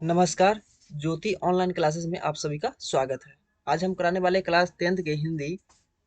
नमस्कार। ज्योति online classes में आप सभी का स्वागत है। आज हम कराने वाले क्लास 10th के हिंदी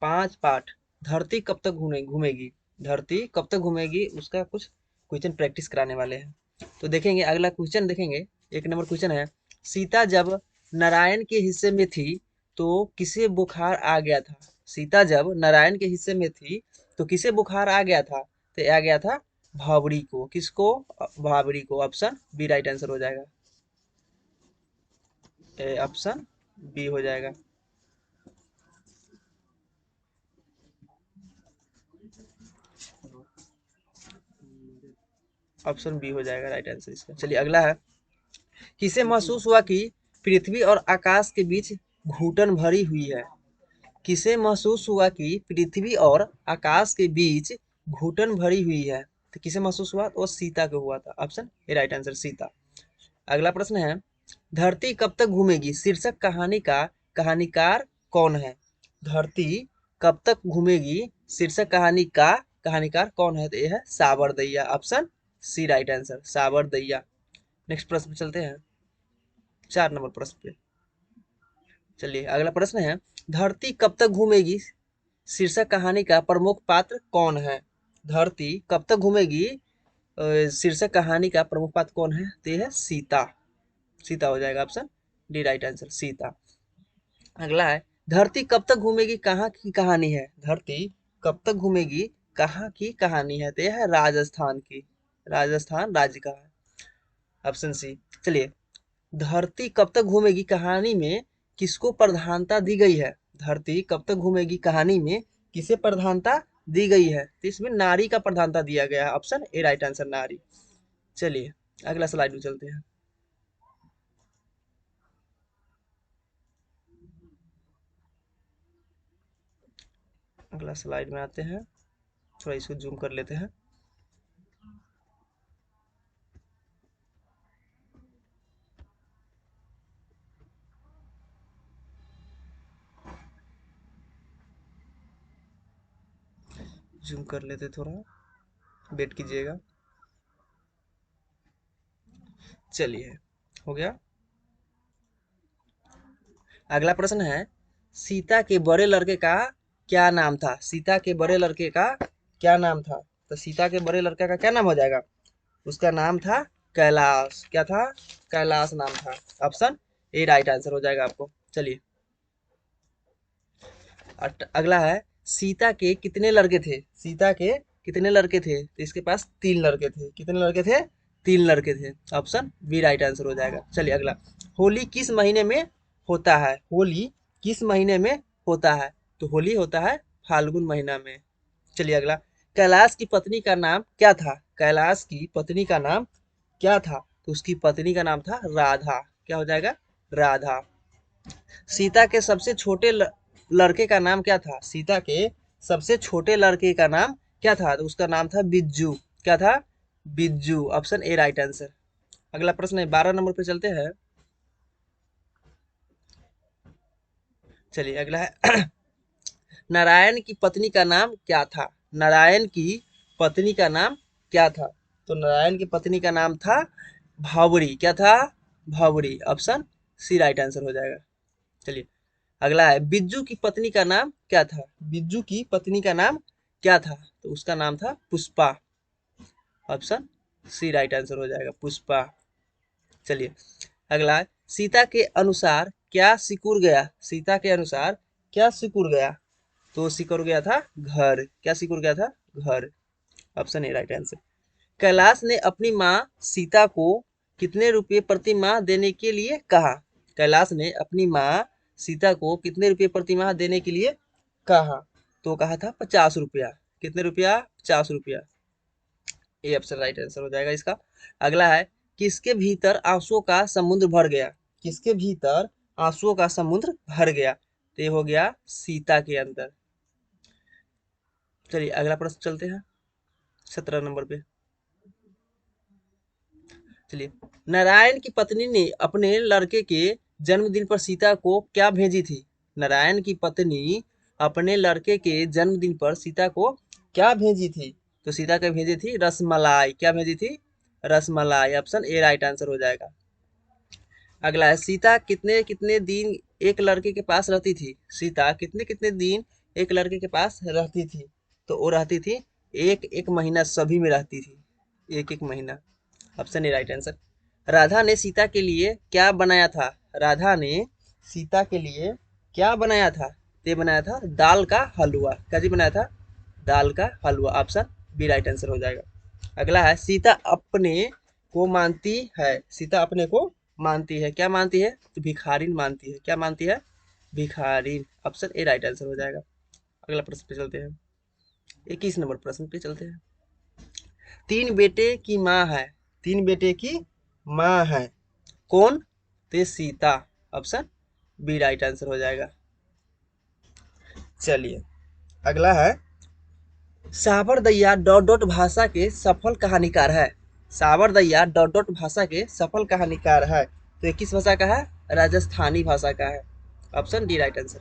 5 पाठ धरती कब तक घूमेगी धरती कब तक घूमेगी उसका कुछ क्वेश्चन प्रैक्टिस कराने वाले हैं। तो देखेंगे, अगला क्वेश्चन देखेंगे। 1 नंबर क्वेश्चन है, सीता जब नारायण के हिस्से में थी तो किसे बुखार आ गया था। सीता जब नारायण के हिस्से में थी तो किसे बुखार आ गया था। तो आ गया था भावरी को। किसको? भावरी को। ऑप्शन बी राइट आंसर हो जाएगा। ऑप्शन बी हो जाएगा। ऑप्शन बी हो जाएगा राइट आंसर इसका। चलिए अगला है, किसे महसूस हुआ कि पृथ्वी और आकाश के बीच घुटन भरी हुई है। किसे महसूस हुआ कि पृथ्वी और आकाश के बीच घुटन भरी हुई है। तो किसे महसूस हुआ? तो सीता को हुआ था। Option A right answer Sita. अगला प्रश्न है, धरती कब तक घूमेगी शीर्षक कहानी का कहानीकार कौन है। धरती कब तक घूमेगी शीर्षक कहानी का कहानीकार कौन है। तो यह है साबरदैया। ऑप्शन सी राइट आंसर साबरदैया। नेक्स्ट प्रश्न पे चलते हैं, 4 नंबर प्रश्न पे। चलिए अगला प्रश्न है, धरती कब तक घूमेगी शीर्षक कहानी का प्रमुख पात्र कौन है। धरती कब तक घूमेगी शीर्षक कहानी का प्रमुख पात्र कौन है। तो यह है सीता। सीता हो जाएगा। Option D right answer Sita. अगला है, धरती कब तक घूमेगी कहाँ की कहानी है। धरती कब तक घूमेगी कहाँ की कहानी है। तो यह है राजस्थान की। राजस्थान राज्य का है। Option C. चलिए, धरती कब तक घूमेगी कहानी में किसको प्रधानता दी गई है। धरती कब तक घूमेगी कहानी में किसे प्रधानता दी गई है। तो इसमें नारी का प्रधानता दिया गया है। ऑप्शन ए राइट आंसर नारी। चलिए अगला स्लाइड में चलते हैं। अगला स्लाइड में आते हैं, थोड़ा इसको जूम कर लेते हैं। जूम कर लेते, थोड़ा वेट कीजिएगा। चलिए हो गया। अगला प्रश्न है, सीता के बड़े लड़के का क्या नाम था। सीता के बड़े लड़के का क्या नाम था। तो सीता के बड़े लड़के का क्या नाम हो जाएगा। उसका नाम था कैलाश। क्या था? कैलाश नाम था। ऑप्शन ए राइट आंसर हो जाएगा आपको। चलिए अगला है, सीता के कितने लड़के थे। सीता के कितने लड़के थे। तो इसके पास 3 लड़के थे। कितने लड़के थे? 3 लड़के थे। ऑप्शन बी राइट आंसर हो जाएगा। चलिए अगला, होली किस महीने में होता है। होली किस महीने में होता है। तो होली होता है फाल्गुन महीना में। चलिए अगला, कैलाश की पत्नी का नाम क्या था। कैलाश की पत्नी का नाम क्या था। तो उसकी पत्नी का नाम था राधा। क्या हो जाएगा? राधा। सीता के सबसे छोटे लड़के का नाम क्या था। सीता के सबसे छोटे लड़के का नाम क्या था। तो उसका नाम था बिज्जू। क्या था? बिज्जू। Option A right answer. अगला प्रश्न है, 12 नंबर पे चलते हैं। चलिए अगला है, नारायण की पत्नी का नाम क्या था। नारायण की पत्नी का नाम क्या था। तो नारायण की पत्नी का नाम था भावरी। क्या था? भावरी। ऑप्शन सी राइट आंसर हो जाएगा। चलिए अगला है, बिज्जू की पत्नी का नाम क्या था। बिज्जू की पत्नी का नाम क्या था। तो उसका नाम था Pushpa. Option C right answer हो जाएगा पुष्पा। चलिए अगला है, सीता के अनुसार क्या सिकुड़ गया। सीता के अनुसार क्या सिकुड़ गया। तो सिकुड़ गया था घर। क्या सिकुड़ गया था? घर। Option A right answer. Kailash ने अपनी माँ सीता को कितने रुपए प्रति माह देने के लिए कहा। कैलाश ने अपनी माँ सीता को कितने रुपए प्रति माह देने के लिए कहा। तो कहा था 50 रुपया। कितने रुपया? 50 रुपया। ये ऑप्शन राइट आंसर हो जाएगा इसका। अगला है, किसके भीतर आंसुओं का समुद्र भर गया। किसके भीतर आंसुओं का समुद्र भर गया। तो ये हो गया सीता के अंदर। चलिए अगला प्रश्न चलते हैं, 17 नंबर पे। चलिए, नारायण की पत्नी ने अपने लड़के के जन्मदिन पर सीता को क्या भेजी थी। नारायण की पत्नी अपने लड़के के जन्मदिन पर सीता को क्या भेजी थी। तो सीता को भेजी थी रसमलाई। क्या भेजी थी? Rasmalai. Option A right answer हो जाएगा। अगला है सीता कितने कितने दिन एक लड़के के पास रहती थी। सीता कितने कितने दिन एक लड़के के पास रहती थी। तो वो रहती थी एक एक महीना, सभी में रहती थी एक एक महीना। Option A right answer. Radha ने सीता के लिए क्या बनाया था। राधा ने सीता के लिए क्या बनाया था। ये बनाया था दाल का हलवा। क्या जी बनाया था, दाल का हलवा। ऑप्शन बी राइट आंसर हो जाएगा। अगला है सीता अपने को मानती है। सीता अपने को मानती है, क्या मानती है, तो भिखारिन मानती है। क्या मानती है, भिखारिन। ऑप्शन ए राइट आंसर हो जाएगा। अगला प्रश्न पे चलते हैं, 21 नंबर प्रश्न पे चलते हैं। तीन बेटे की माँ है। तीन बेटे की माँ है, कौन, तो ये Sita. Option B right answer हो जाएगा। चलिए अगला है साबरदैया डॉट डॉट भाषा के सफल कहानीकार है। साबरदैया डॉट डॉट भाषा के सफल कहानीकार है, तो ये किस भाषा का है, राजस्थानी भाषा का है। Option D right answer.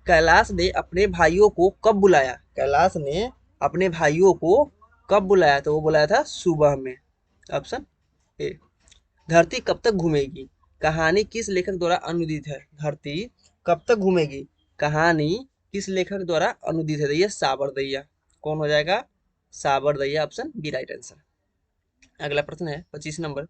Kailash ने अपने भाइयों को कब बुलाया। कैलाश ने अपने भाइयों को कब बुलाया, तो वो बुलाया था सुबह में। Option A. धरती कब तक घूमेगी, कहानी किस लेखक द्वारा अनुदित है। धरती कब तक घूमेगी, कहानी किस लेखक द्वारा अनुदित है, तो ये साबरदैया। कौन हो जाएगा, साबरदैया। Option B right answer. अगला प्रश्न है 25 नंबर।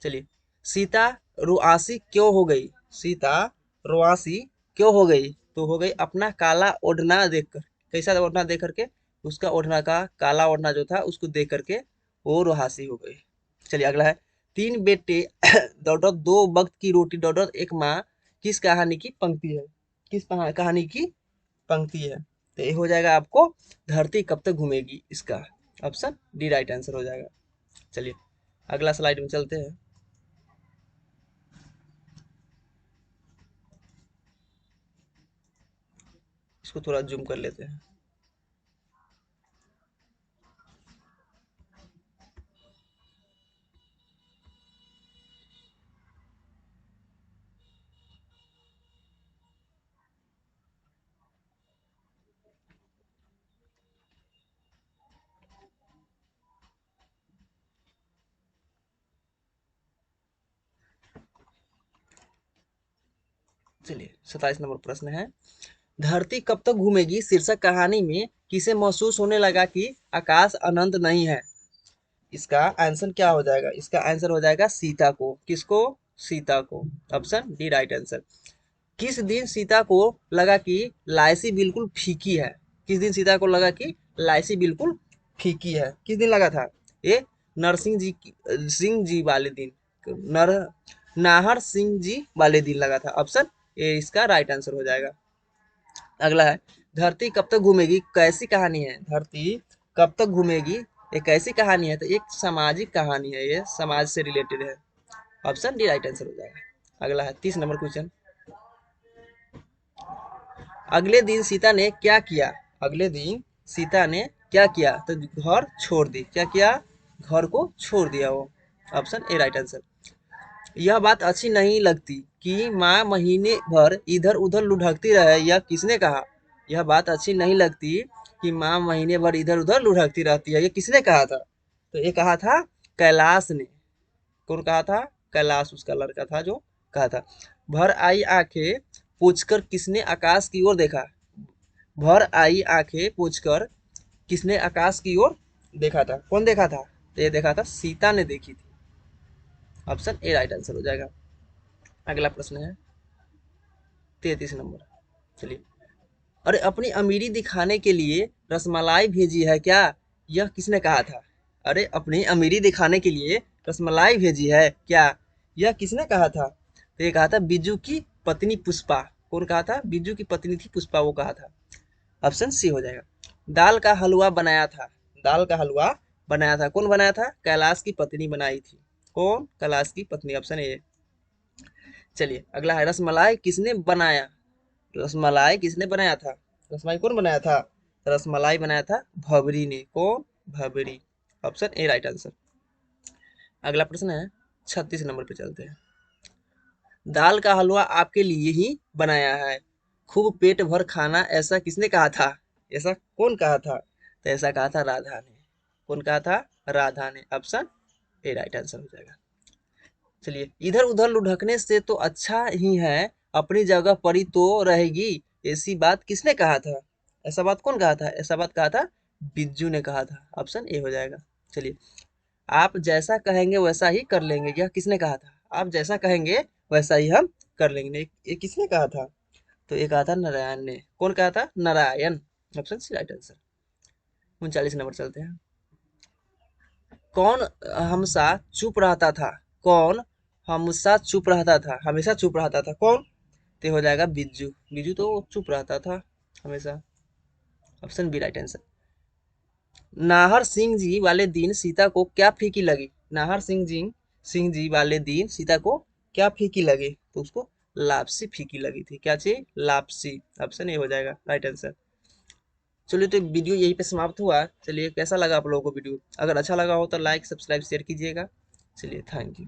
चलिए सीता रुआसी क्यों हो गई। सीता रुआसी क्यों हो गई, तो हो गई अपना काला ओढ़ना देखकर। कैसा ओढ़ना देख करके, उसका ओढ़ना का काला ओढ़ना जो था उसको देख करके वो रुआसी हो गई। चलिए अगला है तीन बेटे डॉट डॉट दो वक्त की रोटी डॉट डॉट एक माँ किस कहानी की पंक्ति है। किस कहानी की पंक्ति है, तो ये हो जाएगा आपको धरती कब तक घूमेगी, इसका ऑप्शन डी राइट आंसर हो जाएगा। चलिए अगला स्लाइड में चलते हैं। इसको थोड़ा जूम कर लेते हैं। चलिए 27 नंबर प्रश्न है धरती कब तक घूमेगी शीर्षक कहानी में किसे महसूस होने लगा कि आकाश अनंत नहीं है। इसका आंसर क्या हो जाएगा, इसका आंसर हो जाएगा सीता को। किसको, सीता को। Option D right answer. किस दिन सीता को लगा कि लाइसी बिल्कुल फीकी है। किस दिन सीता को लगा कि लाइसी बिल्कुल फीकी है, किस दिन लगा था, ये सिंह जी वाले दिन, नर नाहर सिंह जी वाले दिन लगा था। ऑप्शन ए इसका राइट आंसर हो जाएगा। अगला है धरती कब तक घूमेगी कैसी कहानी है। धरती कब तक घूमेगी एक ऐसी कहानी है, तो एक सामाजिक कहानी है, ये समाज से रिलेटेड है। ऑप्शन डी राइट आंसर हो जाएगा। अगला है 30 नंबर क्वेश्चन। अगले दिन सीता ने क्या किया। अगले दिन सीता ने क्या किया, तो घर छोड़ दी। क्या किया, घर को छोड़ दिया वो। Option A right answer. यह बात अच्छी नहीं लगती कि माँ महीने भर इधर उधर लुढ़कती रहे, यह किसने कहा। यह बात अच्छी नहीं लगती कि माँ महीने भर इधर उधर लुढ़कती रहती है, ये किसने कहा था, तो ये कहा था कैलाश ने। कौन कहा था, कैलाश उसका लड़का था जो कहा था। भर आई आंखें पूछकर किसने आकाश की ओर देखा। भर आई आंखें पूछकर किसने आकाश की ओर देखा था, कौन देखा था, तो ये देखा था सीता ने देखी थी। ऑप्शन ए राइट आंसर हो जाएगा। अगला प्रश्न है 33 नंबर। चलिए अरे अपनी अमीरी दिखाने के लिए रसमलाई भेजी है क्या, यह किसने कहा था। अरे अपनी अमीरी दिखाने के लिए रसमलाई भेजी है क्या, यह किसने कहा था, तो ये कहा था बिज्जू की पत्नी पुष्पा। कौन कहा था, बिज्जू की पत्नी थी पुष्पा, वो कहा था। ऑप्शन सी हो जाएगा। दाल का हलवा बनाया था। दाल का हलवा बनाया था, कौन बनाया था, कैलाश की पत्नी बनाई थी। कौन, कैलाश की पत्नी। Option A. चलिए अगला है रसमलाई किसने बनाया। रसमलाई किसने बनाया था, रसमलाई कौन बनाया था, रसमलाई बनाया था भबरी ने। कौन, Bhanwari. Option A right answer. अगला प्रश्न है 36 नंबर पे चलते हैं। दाल का हलवा आपके लिए ही बनाया है, खूब पेट भर खाना, ऐसा किसने कहा था। ऐसा कौन कहा था, तो ऐसा कहा था राधा ने। कौन कहा था, राधा ने। ऑप्शन ए राइट आंसर हो जाएगा। चलिए, इधर उधर लुढ़कने से तो अच्छा ही है, अपनी जगह पड़ी तो रहेगी। ऐसी बात किसने कहा था? ऐसा बात कौन कहा था? ऐसा बात कहा था बिज्जू ने कहा था। ऑप्शन ए हो जाएगा। चलिए, आप जैसा कहेंगे वैसा ही कर लेंगे, यह किसने कहा था? आप जैसा कहेंगे वैसा ही हम कर लेंगे, ये किसने कहा था? तो ये कहा था नारायण ने। कौन कहा था? Narayan. Option C right answer. 39 number चलते हैं। कौन हमेशा चुप रहता था? कौन हमेशा चुप रहता था? हमेशा चुप रहता था कौन? तो हो जाएगा बिज्जू। बिज्जू तो चुप रहता था हमेशा। Option B right answer. Nahar Singh ji वाले दिन सीता को क्या फीकी लगी? नाहर सिंह जी वाले दिन सीता को क्या फीकी लगी? तो उसको लापसी फीकी लगी थी। क्या चीज? लापसी। ऑप्शन ए हो जाएगा राइट आंसर। चलिए, तो वीडियो यहीं पे समाप्त हुआ। चलिए, कैसा लगा आप लोगों को वीडियो? अगर अच्छा लगा हो तो लाइक सब्सक्राइब शेयर कीजिएगा। चलिए, थैंक यू।